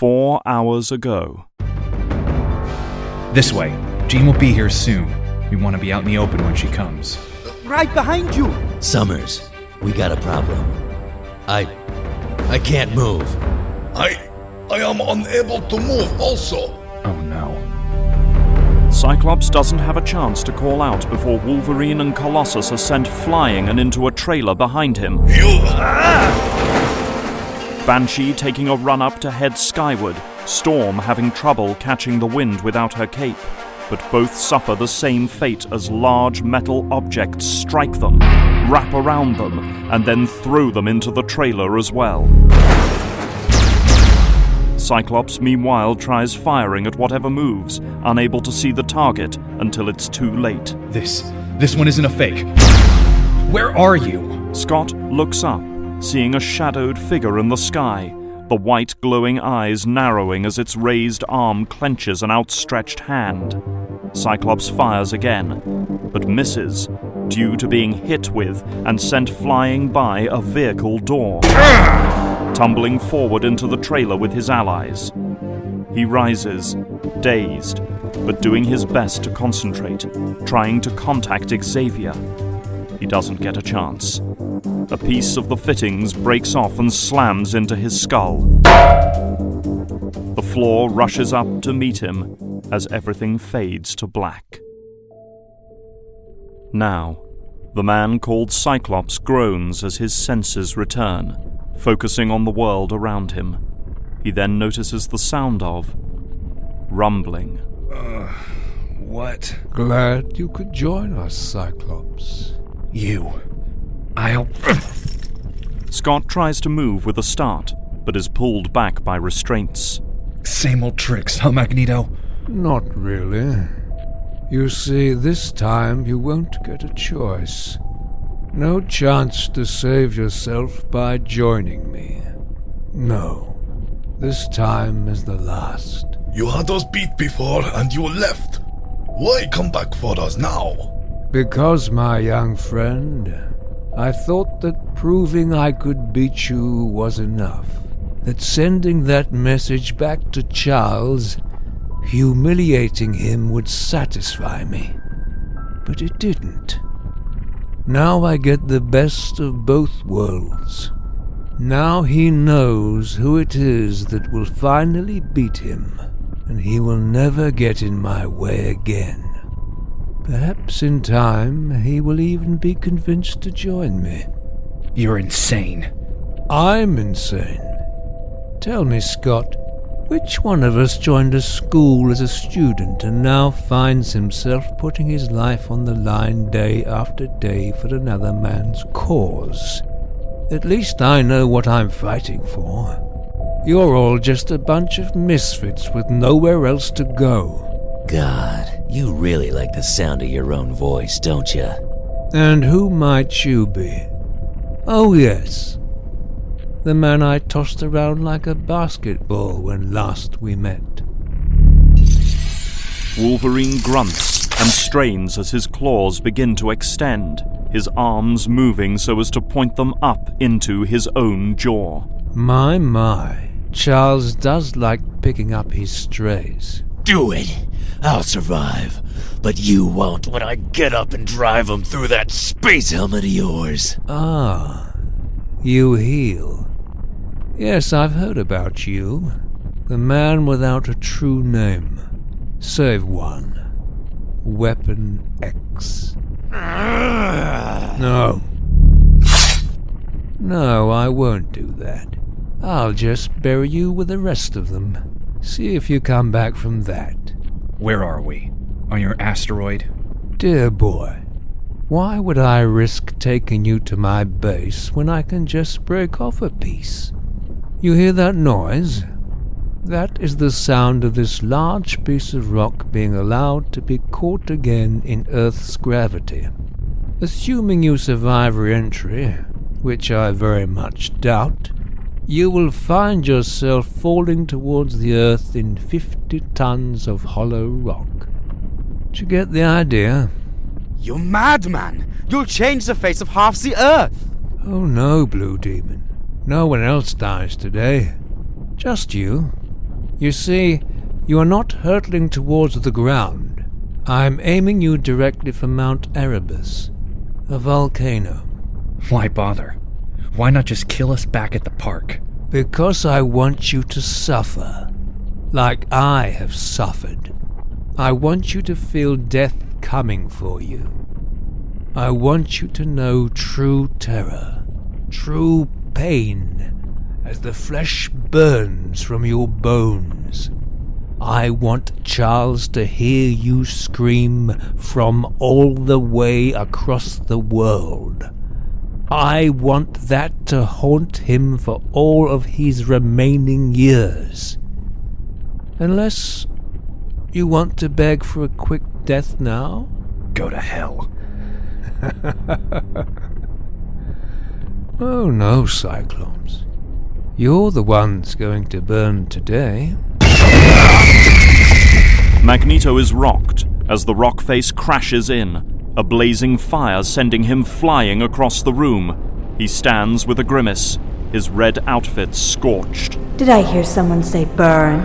4 hours ago. This way. Jean will be here soon. We want to be out in the open when she comes. Right behind you! Summers, we got a problem. I can't move. I am unable to move also. Oh no. Cyclops doesn't have a chance to call out before Wolverine and Colossus are sent flying and into a trailer behind him. Banshee taking a run up to head skyward, Storm having trouble catching the wind without her cape, but both suffer the same fate as large metal objects strike them, wrap around them, and then throw them into the trailer as well. Cyclops, meanwhile, tries firing at whatever moves, unable to see the target until it's too late. This one isn't a fake. Where are you? Scott looks up, seeing a shadowed figure in the sky, the white glowing eyes narrowing as its raised arm clenches an outstretched hand. Cyclops fires again, but misses, due to being hit with and sent flying by a vehicle door, tumbling forward into the trailer with his allies. He rises, dazed, but doing his best to concentrate, trying to contact Xavier. He doesn't get a chance. A piece of the fittings breaks off and slams into his skull. The floor rushes up to meet him as everything fades to black. Now, the man called Cyclops groans as his senses return, focusing on the world around him. He then notices the sound of rumbling. What? Glad you could join us, Cyclops. I'll... Scott tries to move with a start, but is pulled back by restraints. Same old tricks, huh, Magneto? Not really. You see, this time you won't get a choice. No chance to save yourself by joining me. No. This time is the last. You had us beat before and you left. Why come back for us now? Because, my young friend, I thought that proving I could beat you was enough. That sending that message back to Charles, humiliating him, would satisfy me. But it didn't. Now I get the best of both worlds. Now he knows who it is that will finally beat him, and he will never get in my way again. Perhaps in time he will even be convinced to join me. You're insane. I'm insane. Tell me, Scott, which one of us joined a school as a student and now finds himself putting his life on the line day after day for another man's cause? At least I know what I'm fighting for. You're all just a bunch of misfits with nowhere else to go. God, you really like the sound of your own voice, don't you? And who might you be? Oh yes, the man I tossed around like a basketball when last we met. Wolverine grunts and strains as his claws begin to extend, his arms moving so as to point them up into his own jaw. My, Charles does like picking up his strays. Do it. I'll survive. But you won't when I get up and drive him through that space helmet of yours. Ah, you heal. Yes, I've heard about you. The man without a true name. Save one. Weapon X. No. No, I won't do that. I'll just bury you with the rest of them. See if you come back from that. Where are we? On your asteroid? Dear boy, why would I risk taking you to my base when I can just break off a piece? You hear that noise? That is the sound of this large piece of rock being allowed to be caught again in Earth's gravity. Assuming you survive re-entry, which I very much doubt, you will find yourself falling towards the Earth in 50 tons of hollow rock. Did you get the idea? You madman! You'll change the face of half the Earth! Oh no, Blue Demon. No one else dies today. Just you. You see, you are not hurtling towards the ground. I'm aiming you directly for Mount Erebus, a volcano. Why bother? Why not just kill us back at the park? Because I want you to suffer, like I have suffered. I want you to feel death coming for you. I want you to know true terror, true pain, as the flesh burns from your bones. I want Charles to hear you scream from all the way across the world. I want that to haunt him for all of his remaining years. Unless you want to beg for a quick death now? Go to hell. Oh no, Cyclops. You're the ones going to burn today. Magneto is rocked as the rock face crashes in, a blazing fire sending him flying across the room. He stands with a grimace, his red outfit scorched. Did I hear someone say burn?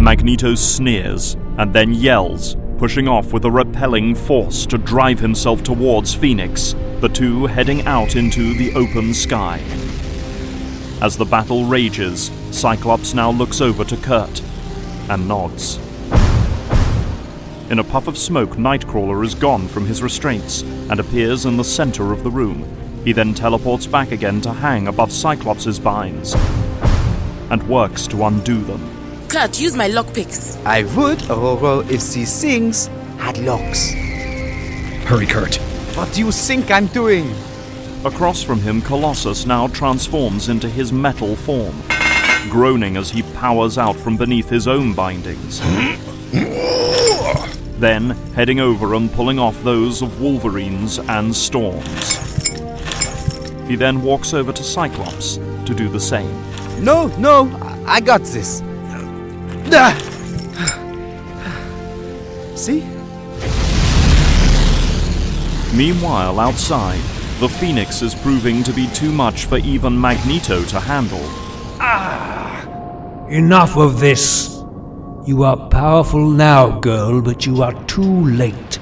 Magneto sneers and then yells, pushing off with a repelling force to drive himself towards Phoenix, the two heading out into the open sky. As the battle rages, Cyclops now looks over to Kurt and nods. In a puff of smoke, Nightcrawler is gone from his restraints and appears in the center of the room. He then teleports back again to hang above Cyclops' binds and works to undo them. Kurt, use my lockpicks. I would, Aurora, if these things had locks. Hurry, Kurt. What do you think I'm doing? Across from him, Colossus now transforms into his metal form, groaning as he powers out from beneath his own bindings. Then, heading over and pulling off those of Wolverine's and Storm's. He then walks over to Cyclops to do the same. No, I got this. See? Meanwhile, outside, the Phoenix is proving to be too much for even Magneto to handle. Enough of this. You are powerful now, girl, but you are too late.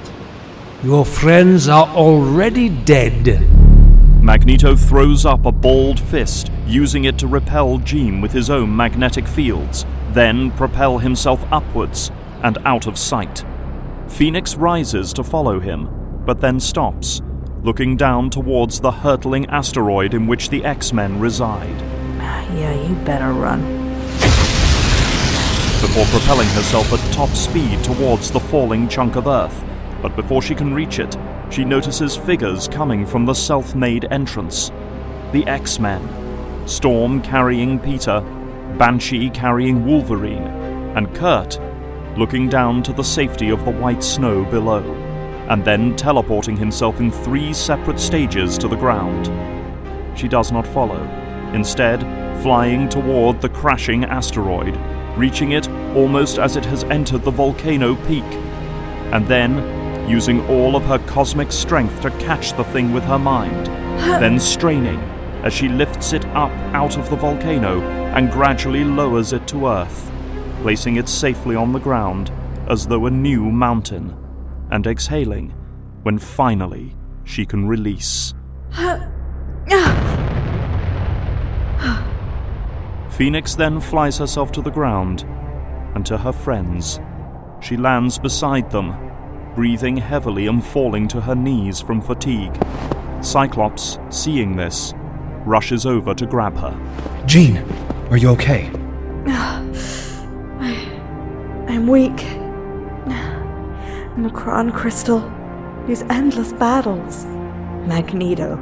Your friends are already dead. Magneto throws up a balled fist, using it to repel Jean with his own magnetic fields, then propel himself upwards and out of sight. Phoenix rises to follow him, but then stops, looking down towards the hurtling asteroid in which the X-Men reside. Yeah, you better run. Before propelling herself at top speed towards the falling chunk of Earth, but before she can reach it, she notices figures coming from the self-made entrance. The X-Men. Storm carrying Peter, Banshee carrying Wolverine, and Kurt looking down to the safety of the white snow below, and then teleporting himself in 3 separate stages to the ground. She does not follow, instead flying toward the crashing asteroid, reaching it almost as it has entered the volcano peak, and then using all of her cosmic strength to catch the thing with her mind, then straining as she lifts it up out of the volcano and gradually lowers it to Earth, placing it safely on the ground as though a new mountain, and exhaling when finally she can release. Phoenix then flies herself to the ground and to her friends. She lands beside them, breathing heavily and falling to her knees from fatigue. Cyclops, seeing this, rushes over to grab her. Jean, are you okay? I'm weak. Macron Crystal. These endless battles. Magneto.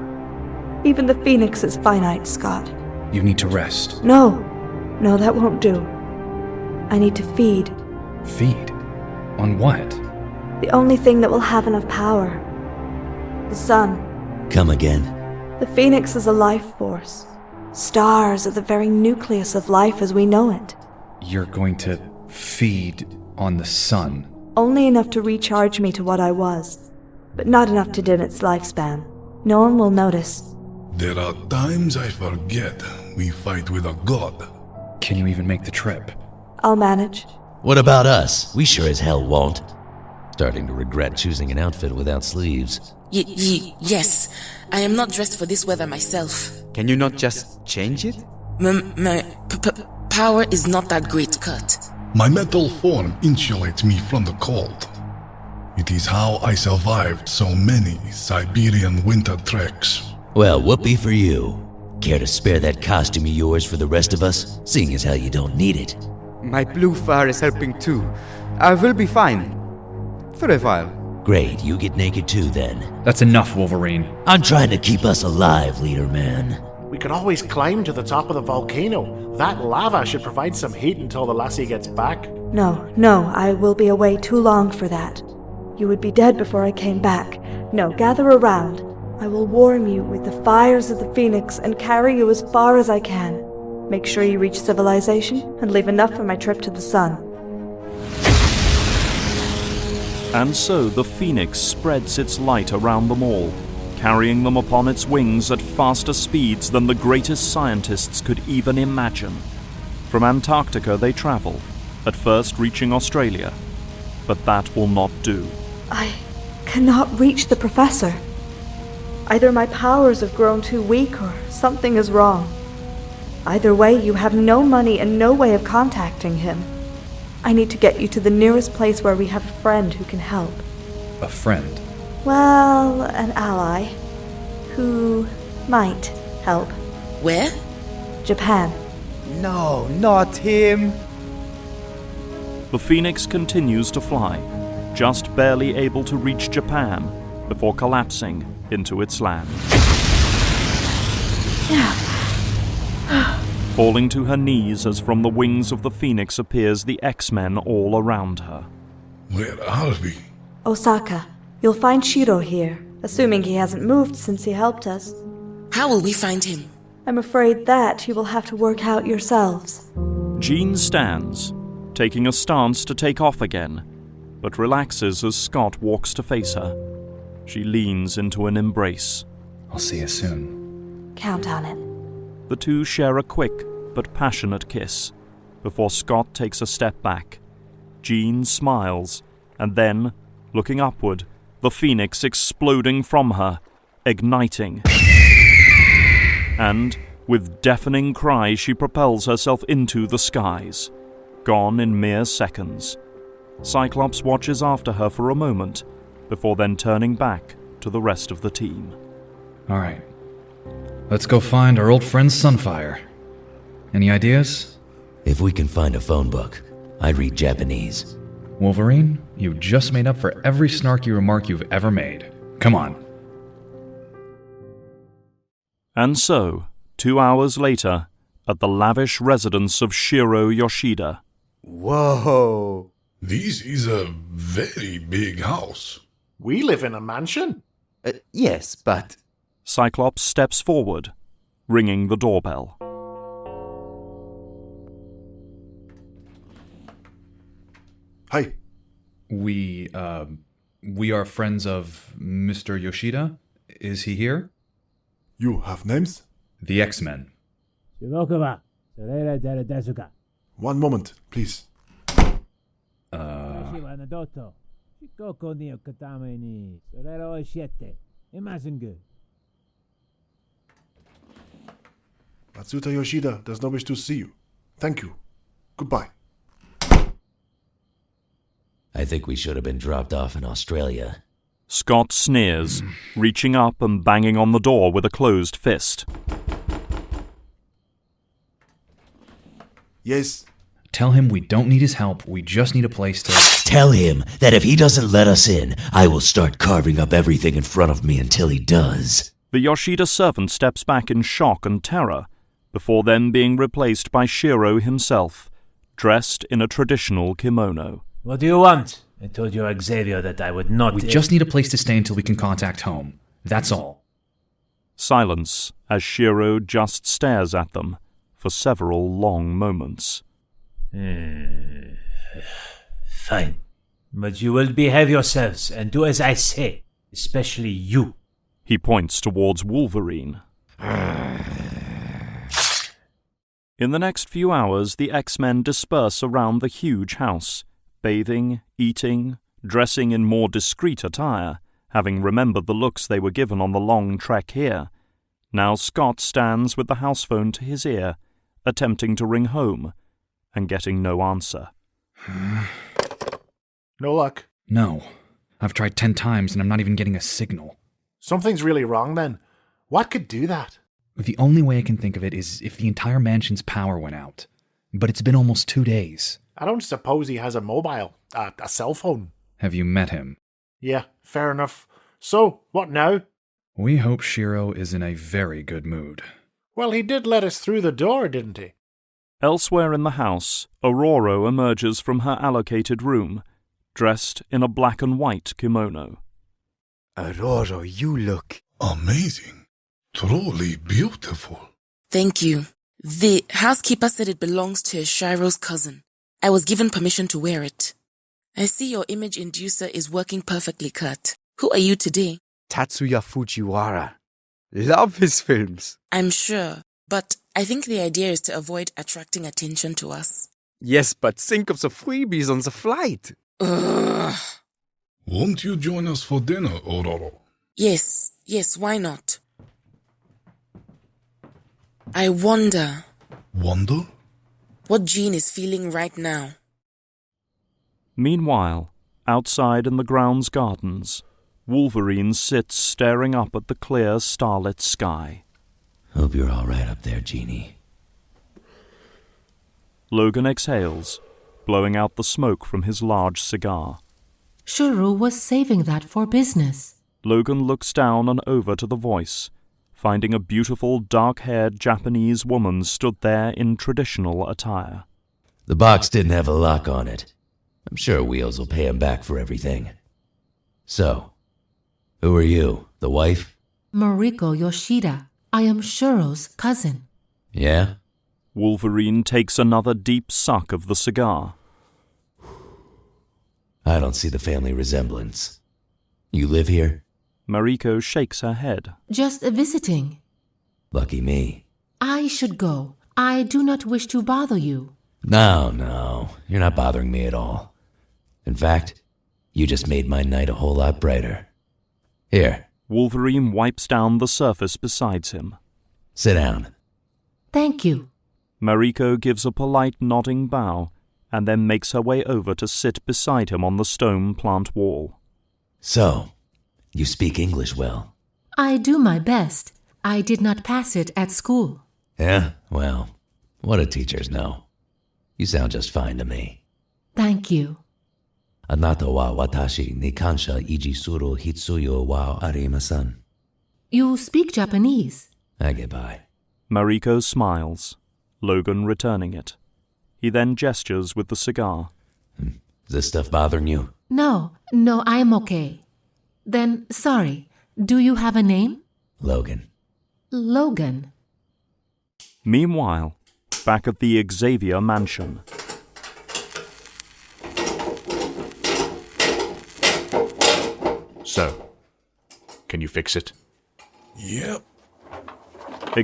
Even the Phoenix is finite, Scott. You need to rest. No, that won't do. I need to feed. Feed? On what? The only thing that will have enough power. The sun. Come again. The Phoenix is a life force. Stars are the very nucleus of life as we know it. You're going to feed on the sun. Only enough to recharge me to what I was, but not enough to dim its lifespan. No one will notice. There are times I forget we fight with a god. Can you even make the trip? I'll manage. What about us? We sure as hell won't. Starting to regret choosing an outfit without sleeves. Yes. I am not dressed for this weather myself. Can you not just change it? My power is not that great, Kurt. My metal form insulates me from the cold. It is how I survived so many Siberian winter treks. Well, whoopee for you. Care to spare that costume of yours for the rest of us, seeing as how you don't need it? My blue fur is helping too. I will be fine. For a while. Great, you get naked too then. That's enough, Wolverine. I'm trying to keep us alive, leader man. We could always climb to the top of the volcano. That lava should provide some heat until the lassie gets back. No, I will be away too long for that. You would be dead before I came back. No, gather around. I will warm you with the fires of the Phoenix and carry you as far as I can. Make sure you reach civilization and leave enough for my trip to the sun. And so the Phoenix spreads its light around them all, carrying them upon its wings at faster speeds than the greatest scientists could even imagine. From Antarctica they travel, at first reaching Australia. But that will not do. I cannot reach the professor. Either my powers have grown too weak or something is wrong. Either way, you have no money and no way of contacting him. I need to get you to the nearest place where we have a friend who can help. A friend? Well, an ally who might help. Where? Japan. No, not him. The Phoenix continues to fly, just barely able to reach Japan before collapsing into its land. Falling to her knees as from the wings of the Phoenix appears the X-Men all around her. Where are we? Osaka. You'll find Shiro here, assuming he hasn't moved since he helped us. How will we find him? I'm afraid that you will have to work out yourselves. Jean stands, taking a stance to take off again, but relaxes as Scott walks to face her. She leans into an embrace. I'll see you soon. Count on it. The two share a quick but passionate kiss, before Scott takes a step back. Jean smiles, and then, looking upward, the Phoenix exploding from her, igniting. And, with deafening cries, she propels herself into the skies, gone in mere seconds. Cyclops watches after her for a moment, before then turning back to the rest of the team. All right. Let's go find our old friend Sunfire. Any ideas? If we can find a phone book, I'd read Japanese. Wolverine, you've just made up for every snarky remark you've ever made. Come on. And so, 2 hours later, at the lavish residence of Shiro Yoshida. Whoa. This is a very big house. We live in a mansion. Yes, but... Cyclops steps forward, ringing the doorbell. Hi. We are friends of Mr. Yoshida. Is he here? You have names? The X-Men. 1 moment, please. Matsuta Yoshida does not wish to see you. Thank you. Goodbye. I think we should have been dropped off in Australia. Scott sneers, reaching up and banging on the door with a closed fist. Yes. Tell him we don't need his help, we just need a place to... Tell him that if he doesn't let us in, I will start carving up everything in front of me until he does. The Yoshida servant steps back in shock and terror, before then being replaced by Shiro himself, dressed in a traditional kimono. What do you want? I told you, Xavier, that I would not... We just need a place to stay until we can contact home. That's all. Silence as Shiro just stares at them for several long moments. Fine. But you will behave yourselves and do as I say, especially you. He points towards Wolverine. In the next few hours, the X-Men disperse around the huge house, bathing, eating, dressing in more discreet attire, having remembered the looks they were given on the long trek here. Now Scott stands with the house phone to his ear, attempting to ring home, and getting no answer. No luck. No. I've tried 10 times and I'm not even getting a signal. Something's really wrong then. What could do that? The only way I can think of it is if the entire mansion's power went out. But it's been almost 2 days. I don't suppose he has a mobile, a cell phone. Have you met him? Yeah, fair enough. So, what now? We hope Shiro is in a very good mood. Well, he did let us through the door, didn't he? Elsewhere in the house, Aurora emerges from her allocated room, dressed in a black and white kimono. Aurora, you look amazing. Truly beautiful. Thank you. The housekeeper said it belongs to Shiro's cousin. I was given permission to wear it. I see your image inducer is working perfectly, Kurt. Who are you today? Tatsuya Fujiwara. Love his films. I'm sure, but I think the idea is to avoid attracting attention to us. Yes, but think of the freebies on the flight. Ugh. Won't you join us for dinner, Aurora? Yes, why not? I wonder... Wonder? What Jean is feeling right now. Meanwhile, outside in the grounds gardens, Wolverine sits staring up at the clear starlit sky. Hope you're all right up there, Jeannie. Logan exhales, blowing out the smoke from his large cigar. Shiro was saving that for business. Logan looks down and over to the voice, finding a beautiful dark-haired Japanese woman stood there in traditional attire. The box didn't have a lock on it. I'm sure Wheels will pay him back for everything. So, who are you, the wife? Mariko Yoshida. I am Shiro's cousin. Yeah? Wolverine takes another deep suck of the cigar. I don't see the family resemblance. You live here? Mariko shakes her head. Just visiting. Lucky me. I should go. I do not wish to bother you. No, you're not bothering me at all. In fact, you just made my night a whole lot brighter. Here. Wolverine wipes down the surface beside him. Sit down. Thank you. Mariko gives a polite nodding bow, and then makes her way over to sit beside him on the stone plant wall. So, you speak English well? I do my best. I did not pass it at school. Yeah? Well, what do teachers know? You sound just fine to me. Thank you. Anata wa watashi ni kansha ijisuru hitsuyo wa arimasan. You speak Japanese. I get by. Mariko smiles, Logan returning it. He then gestures with the cigar. Is this stuff bothering you? No, I am okay. Then, sorry, do you have a name? Logan. Logan. Meanwhile, back at the Xavier mansion. So, can you fix it? Yep.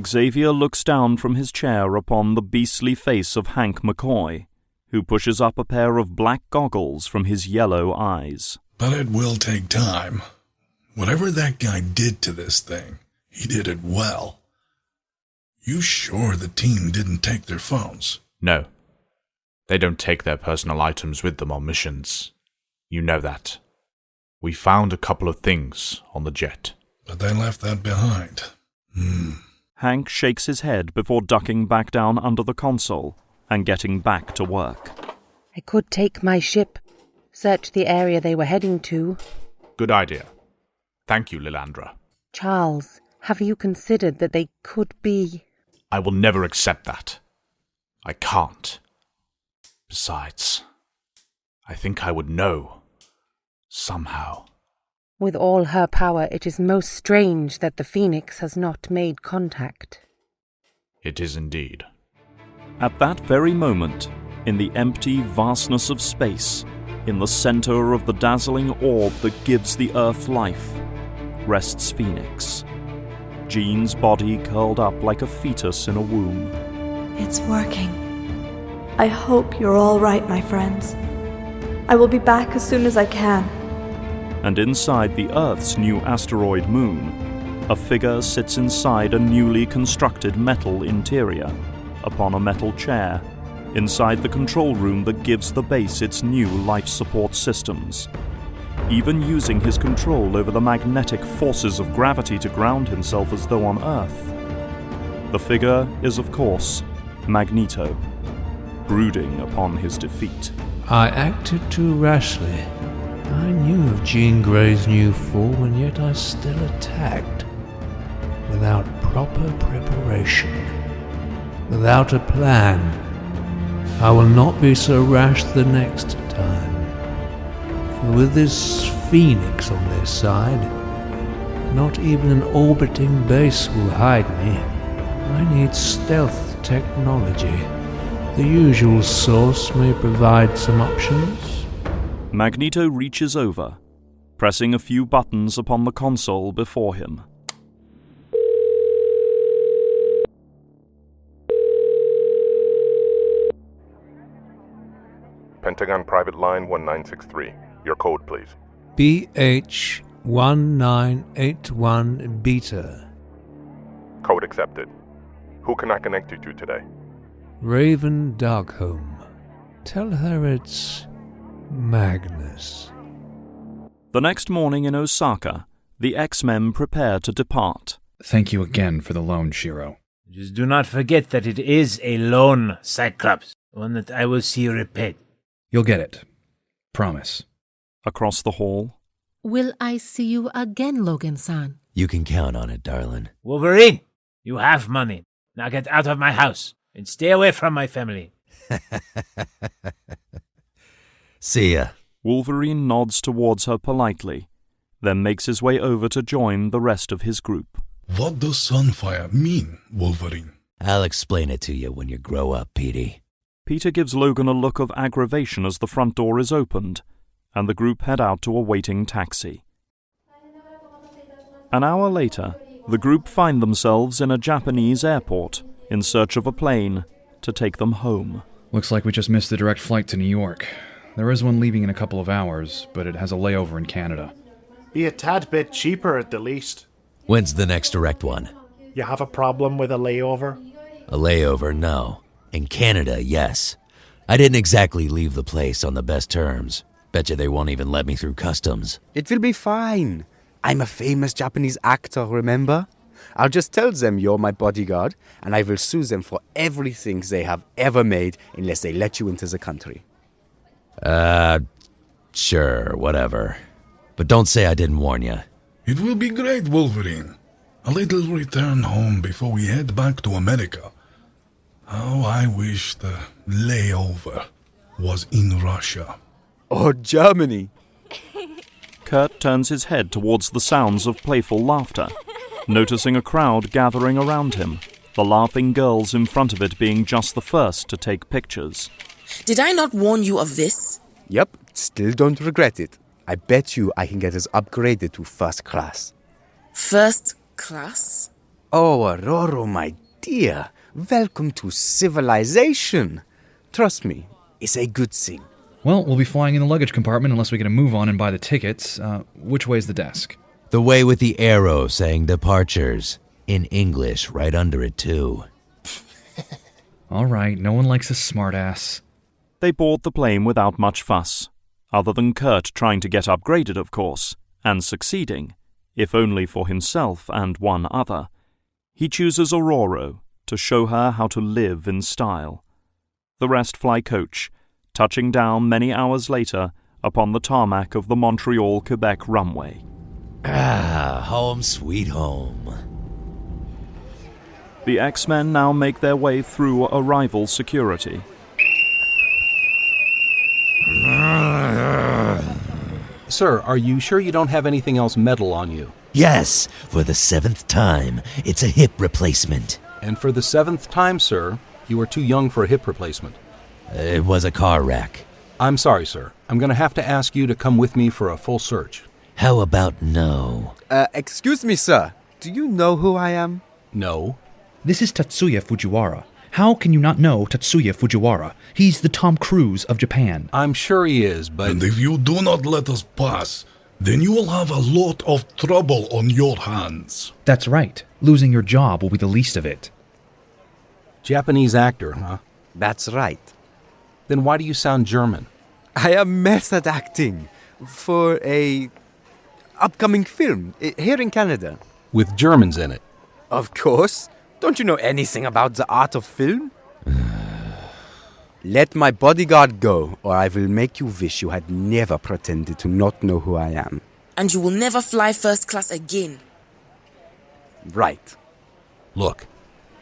Xavier looks down from his chair upon the beastly face of Hank McCoy, who pushes up a pair of black goggles from his yellow eyes. But it will take time. Whatever that guy did to this thing, he did it well. You sure the team didn't take their phones? No. They don't take their personal items with them on missions. You know that. We found a couple of things on the jet. But they left that behind. Hank shakes his head before ducking back down under the console and getting back to work. I could take my ship, search the area they were heading to. Good idea. Thank you, Lilandra. Charles, have you considered that they could be... I will never accept that. I can't. Besides, I think I would know. Somehow. With all her power, it is most strange that the Phoenix has not made contact. It is indeed. At that very moment, in the empty vastness of space, in the center of the dazzling orb that gives the Earth life, rests Phoenix. Jean's body curled up like a fetus in a womb. It's working. I hope you're all right, my friends. I will be back as soon as I can. And inside the Earth's new asteroid moon, a figure sits inside a newly constructed metal interior, upon a metal chair, inside the control room that gives the base its new life support systems. Even using his control over the magnetic forces of gravity to ground himself as though on Earth. The figure is, of course, Magneto, brooding upon his defeat. I acted too rashly. I knew of Jean Grey's new form, and yet I still attacked. Without proper preparation. Without a plan. I will not be so rash the next time. For with this phoenix on their side, not even an orbiting base will hide me. I need stealth technology. The usual source may provide some options. Magneto reaches over, pressing a few buttons upon the console before him. Pentagon Private Line 1963. Your code, please. BH1981 Beta. Code accepted. Who can I connect you to today? Raven Darkholme. Tell her it's Magnus. The next morning in Osaka, the X-Men prepare to depart. Thank you again for the loan, Shiro. Just do not forget that it is a loan, Cyclops. One that I will see repaid. You'll get it. Promise. Across the hall. Will I see you again, Logan-san? You can count on it, darling. Wolverine, you have money. Now get out of my house and stay away from my family. See ya. Wolverine nods towards her politely, then makes his way over to join the rest of his group. What does Sunfire mean, Wolverine? I'll explain it to you when you grow up, Petey. Peter gives Logan a look of aggravation as the front door is opened, and the group head out to a waiting taxi. An hour later, the group find themselves in a Japanese airport in search of a plane to take them home. Looks like we just missed the direct flight to New York. There is one leaving in a couple of hours, but it has a layover in Canada. Be a tad bit cheaper at the least. When's the next direct one? You have a problem with a layover? A layover, no. In Canada, yes. I didn't exactly leave the place on the best terms. Betcha they won't even let me through customs. It will be fine. I'm a famous Japanese actor, remember? I'll just tell them you're my bodyguard, and I will sue them for everything they have ever made unless they let you into the country. Sure, whatever. But don't say I didn't warn you. It will be great, Wolverine. A little return home before we head back to America. How I wish the layover was in Russia. Or Germany. Kurt turns his head towards the sounds of playful laughter, noticing a crowd gathering around him, the laughing girls in front of it being just the first to take pictures. Did I not warn you of this? Yep, still don't regret it. I bet you I can get us upgraded to first class. First class? Oh, Aurora, my dear. Welcome to civilization. Trust me, it's a good thing. Well, we'll be flying in the luggage compartment unless we get a move on and buy the tickets. Which way's the desk? The way with the arrow saying departures. In English, right under it, too. All right, no one likes a smartass. They board the plane without much fuss, other than Kurt trying to get upgraded, of course, and succeeding, if only for himself and one other. He chooses Aurora to show her how to live in style. The rest fly coach, touching down many hours later upon the tarmac of the Montreal-Quebec runway. Home sweet home. The X-Men now make their way through arrival security. Sir, are you sure you don't have anything else metal on you? Yes, for the 7th time. It's a hip replacement. And for the 7th time, sir, you are too young for a hip replacement. It was a car wreck. I'm sorry, sir. I'm going to have to ask you to come with me for a full search. How about no? Excuse me, sir. Do you know who I am? No. This is Tatsuya Fujiwara, How can you not know Tatsuya Fujiwara? He's the Tom Cruise of Japan. I'm sure he is, but... And if you do not let us pass, then you will have a lot of trouble on your hands. That's right. Losing your job will be the least of it. Japanese actor, huh? That's right. Then why do you sound German? I am method acting for a upcoming film here in Canada. With Germans in it? Of course. Don't you know anything about the art of film? Let my bodyguard go, or I will make you wish you had never pretended to not know who I am. And you will never fly first class again. Right. Look,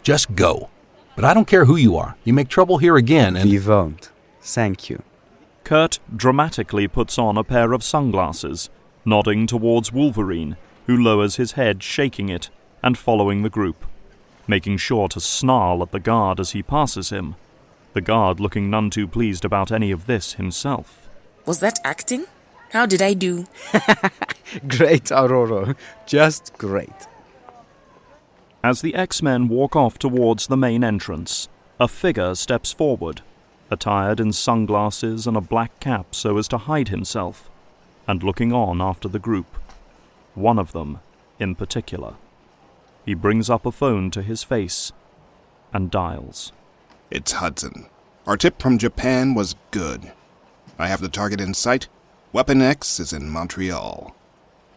just go. But I don't care who you are. You make trouble here again and... We won't. Thank you. Kurt dramatically puts on a pair of sunglasses, nodding towards Wolverine, who lowers his head, shaking it, and following the group, making sure to snarl at the guard as he passes him, the guard looking none too pleased about any of this himself. Was that acting? How did I do? Great, Aurora. Just great. As the X-Men walk off towards the main entrance, a figure steps forward, attired in sunglasses and a black cap so as to hide himself, and looking on after the group. One of them, in particular. He brings up a phone to his face and dials. It's Hudson. Our tip from Japan was good. I have the target in sight. Weapon X is in Montreal.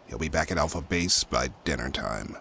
He'll be back at Alpha Base by dinner time.